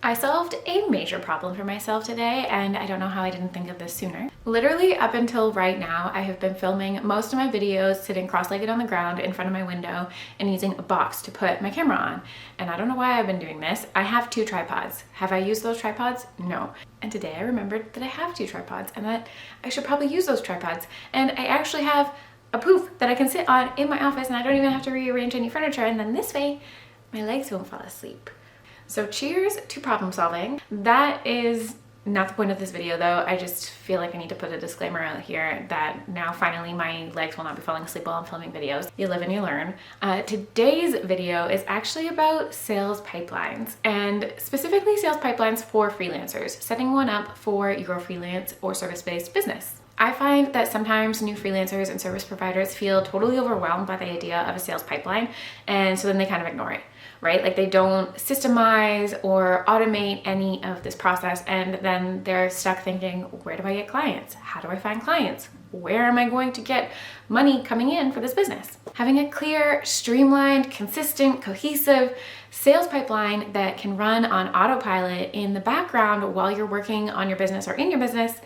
I solved a major problem for myself today, and I don't know how I didn't think of this sooner. Literally up until right now, I have been filming most of my videos sitting cross-legged on the ground in front of my window and using a box to put my camera on. And I don't know why I've been doing this. I have 2 tripods. Have I used those tripods? No. And today I remembered that I have 2 tripods and that I should probably use those tripods. And I actually have a poof that I can sit on in my office, and I don't even have to rearrange any furniture, and then this way my legs won't fall asleep. So cheers to problem solving. That is not the point of this video though. I just feel like I need to put a disclaimer out here that now finally my legs will not be falling asleep while I'm filming videos. You live and you learn. Today's video is actually about sales pipelines, and specifically sales pipelines for freelancers, setting one up for your freelance or service-based business. I find that sometimes new freelancers and service providers feel totally overwhelmed by the idea of a sales pipeline, and so then they kind of ignore it, right? Like they don't systemize or automate any of this process, and then they're stuck thinking, where do I get clients? How do I find clients? Where am I going to get money coming in for this business? Having a clear, streamlined, consistent, cohesive sales pipeline that can run on autopilot in the background while you're working on your business or in your business,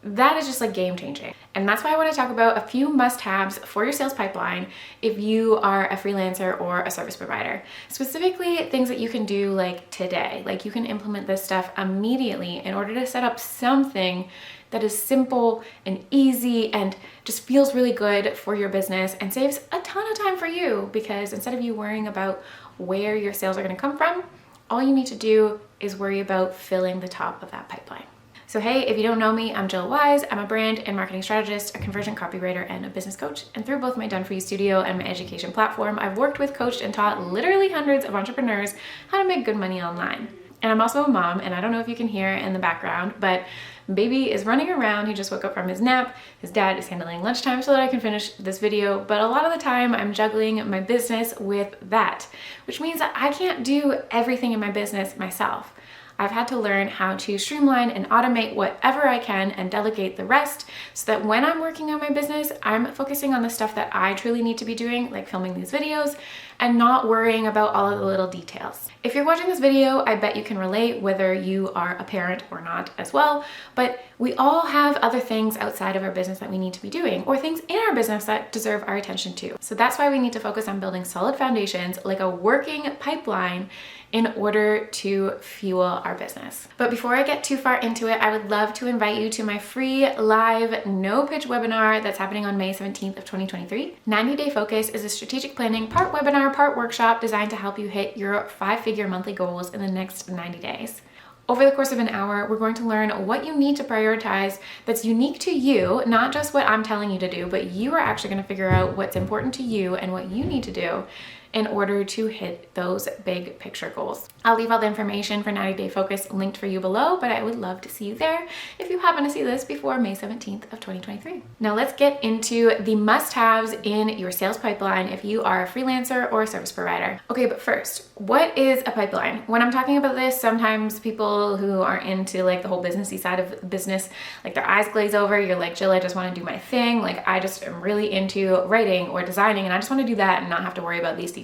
that is just like game changing. And that's why I want to talk about a few must-haves for your sales pipeline if you are a freelancer or a service provider. Specifically, things that you can do like today. Like you can implement this stuff immediately in order to set up something that is simple and easy and just feels really good for your business and saves a ton of time for you, because instead of you worrying about where your sales are going to come from, all you need to do is worry about filling the top of that pipeline. So hey, if you don't know me, I'm Jill Wise. I'm a brand and marketing strategist, a conversion copywriter, and a business coach. And through both my Done For You studio and my education platform, I've worked with, coached, and taught literally hundreds of entrepreneurs how to make good money online. And I'm also a mom, and I don't know if you can hear in the background, but baby is running around. He just woke up from his nap. His dad is handling lunchtime so that I can finish this video. But a lot of the time I'm juggling my business with that, which means that I can't do everything in my business myself. I've had to learn how to streamline and automate whatever I can and delegate the rest so that when I'm working on my business, I'm focusing on the stuff that I truly need to be doing, like filming these videos, and not worrying about all of the little details. If you're watching this video, I bet you can relate, whether you are a parent or not as well, but we all have other things outside of our business that we need to be doing, or things in our business that deserve our attention too. So that's why we need to focus on building solid foundations, like a working pipeline, in order to fuel our business. But before I get too far into it, I would love to invite you to my free live no pitch webinar that's happening on May 17th of 2023. 90-Day Focus is a strategic planning, part webinar, part workshop designed to help you hit your 5-figure monthly goals in the next 90 days. Over the course of an hour, we're going to learn what you need to prioritize that's unique to you, not just what I'm telling you to do, but you are actually going to figure out what's important to you and what you need to do in order to hit those big picture goals. I'll leave all the information for 90-Day Focus linked for you below, but I would love to see you there if you happen to see this before May 17th of 2023. Now let's get into the must-haves in your sales pipeline if you are a freelancer or a service provider. Okay, but first, what is a pipeline? When I'm talking about this, sometimes people who are into like the whole businessy side of business, like their eyes glaze over. You're like, Jill, I just want to do my thing. Like I just am really into writing or designing, and I just want to do that and not have to worry about these details.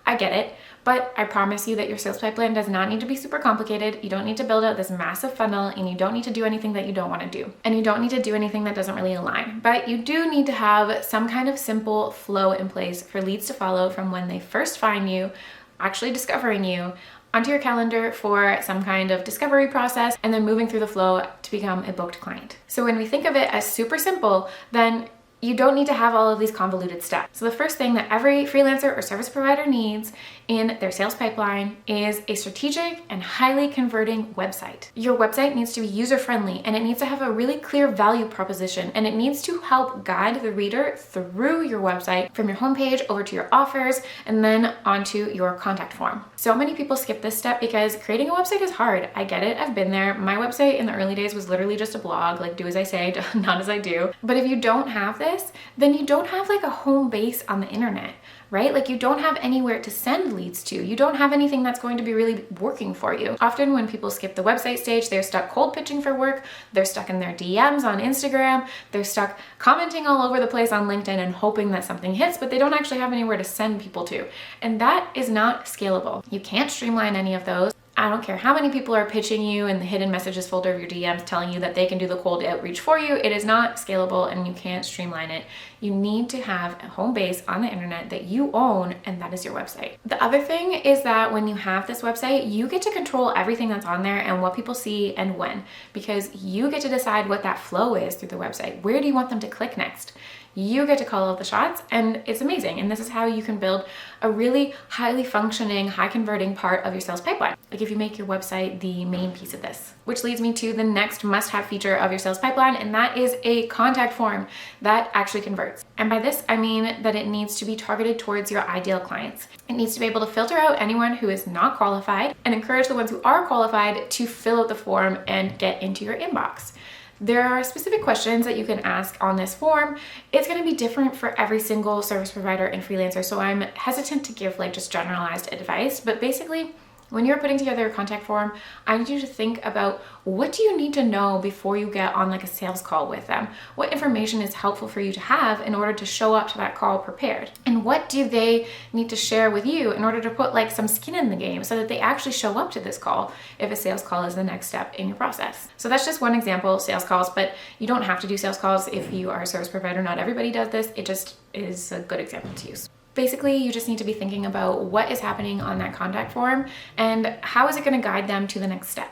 I get it, but I promise you that your sales pipeline does not need to be super complicated. You don't need to build out this massive funnel, and you don't need to do anything that you don't want to do. And you don't need to do anything that doesn't really align. But you do need to have some kind of simple flow in place for leads to follow from when they first find you, actually discovering you, onto your calendar for some kind of discovery process, and then moving through the flow to become a booked client. So when we think of it as super simple, then you don't need to have all of these convoluted steps. So the first thing that every freelancer or service provider needs in their sales pipeline is a strategic and highly converting website. Your website needs to be user-friendly, and it needs to have a really clear value proposition, and it needs to help guide the reader through your website from your homepage over to your offers and then onto your contact form. So many people skip this step because creating a website is hard. I get it, I've been there. My website in the early days was literally just a blog, like do as I say, not as I do. But if you don't have this, then you don't have like a home base on the internet, right? Like you don't have anywhere to send leads to. You don't have anything that's going to be really working for you. Often when people skip the website stage, they're stuck cold pitching for work. They're stuck in their DMs on Instagram. They're stuck commenting all over the place on LinkedIn and hoping that something hits, but they don't actually have anywhere to send people to. And that is not scalable. You can't streamline any of those. I don't care how many people are pitching you in the hidden messages folder of your DMs telling you that they can do the cold outreach for you. It is not scalable and you can't streamline it. You need to have a home base on the internet that you own, and that is your website. The other thing is that when you have this website, you get to control everything that's on there and what people see and when, because you get to decide what that flow is through the website. Where do you want them to click next? You get to call all the shots, and it's amazing. And this is how you can build a really highly functioning, high converting part of your sales pipeline. Like if you make your website the main piece of this, which leads me to the next must-have feature of your sales pipeline, and that is a contact form that actually converts. And by this, I mean that it needs to be targeted towards your ideal clients. It needs to be able to filter out anyone who is not qualified and encourage the ones who are qualified to fill out the form and get into your inbox. There are specific questions that you can ask on this form. It's going to be different for every single service provider and freelancer, so I'm hesitant to give like just generalized advice, but basically when you're putting together a contact form, I need you to think about what do you need to know before you get on like a sales call with them? What information is helpful for you to have in order to show up to that call prepared? And what do they need to share with you in order to put like some skin in the game so that they actually show up to this call if a sales call is the next step in your process? So that's just one example, sales calls, but you don't have to do sales calls if you are a service provider. Not everybody does this. It just is a good example to use. Basically, you just need to be thinking about what is happening on that contact form and how is it going to guide them to the next step.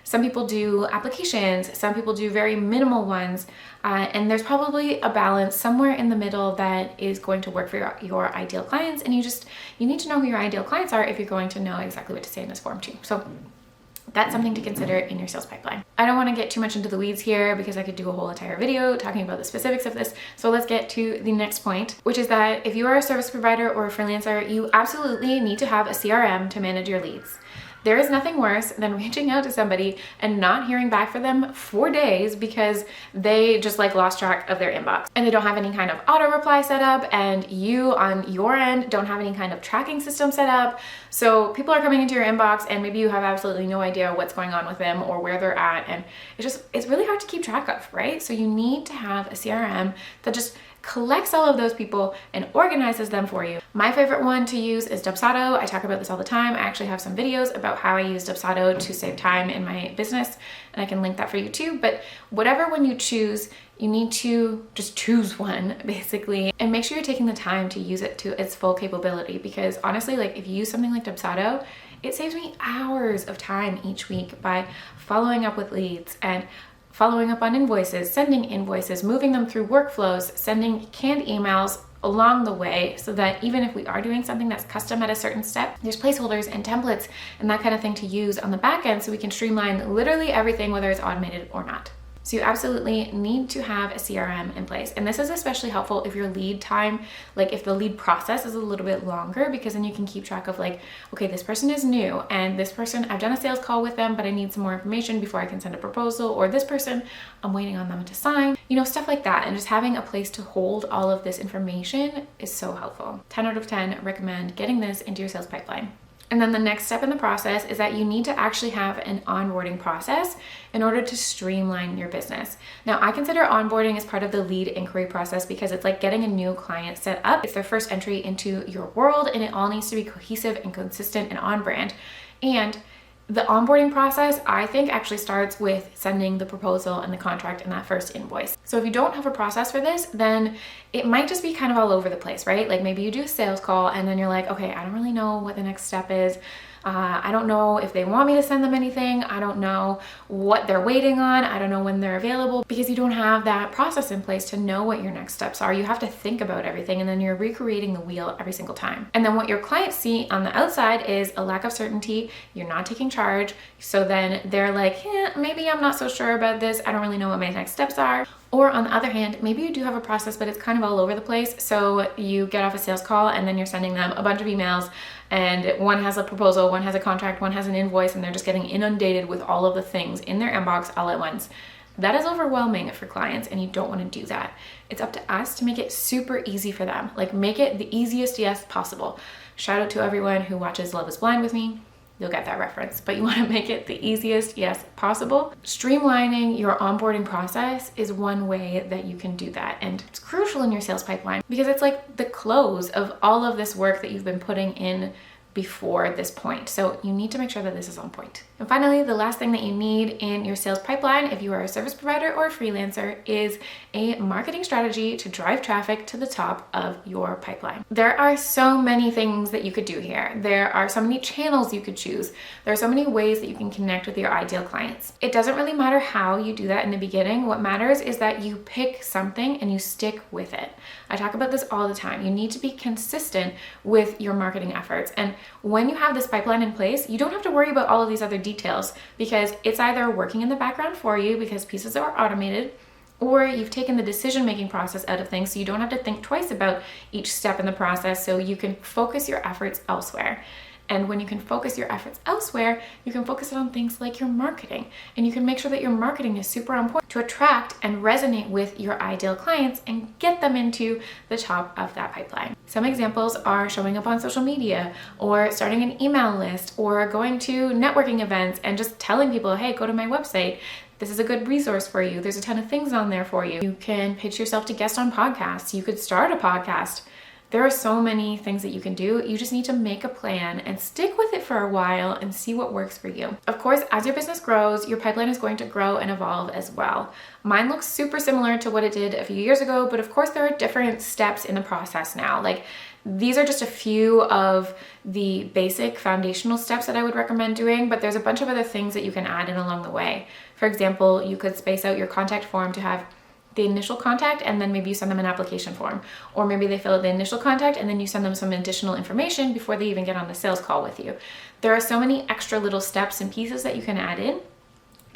Some people do applications, some people do very minimal ones, and there's probably a balance somewhere in the middle that is going to work for your ideal clients, and you need to know who your ideal clients are if you're going to know exactly what to say in this form too. So that's something to consider in your sales pipeline. I don't want to get too much into the weeds here because I could do a whole entire video talking about the specifics of this. So let's get to the next point, which is that if you are a service provider or a freelancer, you absolutely need to have a CRM to manage your leads. There is nothing worse than reaching out to somebody and not hearing back from them for days because they just like lost track of their inbox and they don't have any kind of auto reply set up, and you on your end don't have any kind of tracking system set up. So people are coming into your inbox and maybe you have absolutely no idea what's going on with them or where they're at, and it's really hard to keep track of, right? So you need to have a CRM that just collects all of those people and organizes them for you. My favorite one to use is Dubsado. I talk about this all the time. I actually have some videos about how I use Dubsado to save time in my business, and I can link that for you too. But whatever one you choose, you need to just choose one basically and make sure you're taking the time to use it to its full capability, because honestly, like if you use something like Dubsado, it saves me hours of time each week by following up with leads and following up on invoices, sending invoices, moving them through workflows, sending canned emails along the way, so that even if we are doing something that's custom at a certain step, there's placeholders and templates and that kind of thing to use on the back end so we can streamline literally everything, whether it's automated or not. So you absolutely need to have a CRM in place. And this is especially helpful if your lead time, like if the lead process is a little bit longer, because then you can keep track of like, okay, this person is new and this person, I've done a sales call with them, but I need some more information before I can send a proposal, or this person, I'm waiting on them to sign, stuff like that. And just having a place to hold all of this information is so helpful. 10 out of 10 recommend getting this into your sales pipeline. And then the next step in the process is that you need to actually have an onboarding process in order to streamline your business. Now, I consider onboarding as part of the lead inquiry process because it's like getting a new client set up. It's their first entry into your world, and it all needs to be cohesive and consistent and on brand. And the onboarding process, I think, actually starts with sending the proposal and the contract and that first invoice. So if you don't have a process for this, then it might just be kind of all over the place, right? Like maybe you do a sales call and then you're like, okay, I don't really know what the next step is. I don't know if they want me to send them anything. I don't know what they're waiting on. I don't know when they're available, because you don't have that process in place to know what your next steps are. You have to think about everything, and then you're recreating the wheel every single time. And then what your clients see on the outside is a lack of certainty. You're not taking charge. So then they're like, maybe I'm not so sure about this. I don't really know what my next steps are. Or on the other hand, maybe you do have a process, but it's kind of all over the place. So you get off a sales call and then you're sending them a bunch of emails, and one has a proposal, one has a contract, one has an invoice, and they're just getting inundated with all of the things in their inbox all at once. That is overwhelming for clients, and you don't want to do that. It's up to us to make it super easy for them. Like make it the easiest yes possible. Shout out to everyone who watches Love is Blind with me. You'll get that reference, but you want to make it the easiest yes possible. Streamlining your onboarding process is one way that you can do that. And it's crucial in your sales pipeline because it's like the close of all of this work that you've been putting in before this point. So you need to make sure that this is on point. And finally, the last thing that you need in your sales pipeline, if you are a service provider or a freelancer, is a marketing strategy to drive traffic to the top of your pipeline. There are so many things that you could do here. There are so many channels you could choose. There are so many ways that you can connect with your ideal clients. It doesn't really matter how you do that in the beginning. What matters is that you pick something and you stick with it. I talk about this all the time. You need to be consistent with your marketing efforts. And when you have this pipeline in place, you don't have to worry about all of these other details because it's either working in the background for you because pieces are automated, or you've taken the decision-making process out of things so you don't have to think twice about each step in the process, so you can focus your efforts elsewhere. And when you can focus your efforts elsewhere, you can focus it on things like your marketing. And you can make sure that your marketing is super on point to attract and resonate with your ideal clients and get them into the top of that pipeline. Some examples are showing up on social media, or starting an email list, or going to networking events and just telling people, hey, go to my website. This is a good resource for you. There's a ton of things on there for you. You can pitch yourself to guest on podcasts. You could start a podcast. There are so many things that you can do. You just need to make a plan and stick with it for a while and see what works for you. Of course, as your business grows, your pipeline is going to grow and evolve as well. Mine looks super similar to what it did a few years ago, but of course there are different steps in the process now. Like, these are just a few of the basic foundational steps that I would recommend doing, but there's a bunch of other things that you can add in along the way. For example, you could space out your contact form to have the initial contact and then maybe you send them an application form, or maybe they fill out the initial contact and then you send them some additional information before they even get on the sales call with you. There are so many extra little steps and pieces that you can add in.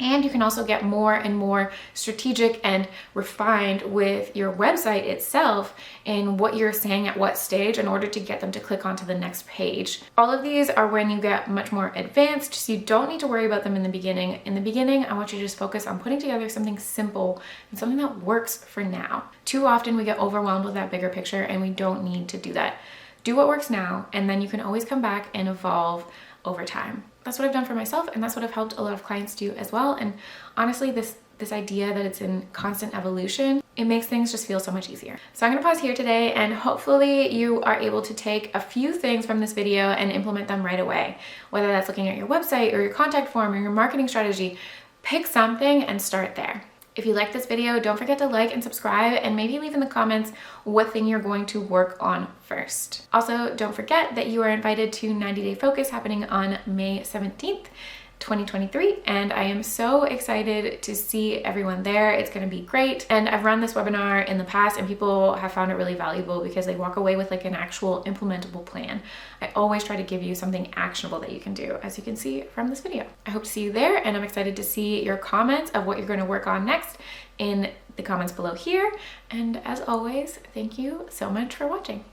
And you can also get more and more strategic and refined with your website itself in what you're saying at what stage in order to get them to click onto the next page. All of these are when you get much more advanced, so you don't need to worry about them in the beginning. In the beginning, I want you to just focus on putting together something simple and something that works for now. Too often we get overwhelmed with that bigger picture and we don't need to do that. Do what works now, and then you can always come back and evolve over time. That's what I've done for myself, and that's what I've helped a lot of clients do as well. And honestly, this idea that it's in constant evolution, it makes things just feel so much easier. So I'm gonna pause here today, and hopefully you are able to take a few things from this video and implement them right away. Whether that's looking at your website or your contact form or your marketing strategy, pick something and start there. If you like this video, don't forget to like and subscribe, and maybe leave in the comments what thing you're going to work on first. Also, don't forget that you are invited to 90 Day Focus happening on May 17th, 2023, and I am so excited to see everyone there. It's going to be great. And I've run this webinar in the past and people have found it really valuable because they walk away with like an actual implementable plan. I always try to give you something actionable that you can do, as you can see from this video. I hope to see you there, and I'm excited to see your comments of what you're going to work on next in the comments below here. And as always, thank you so much for watching.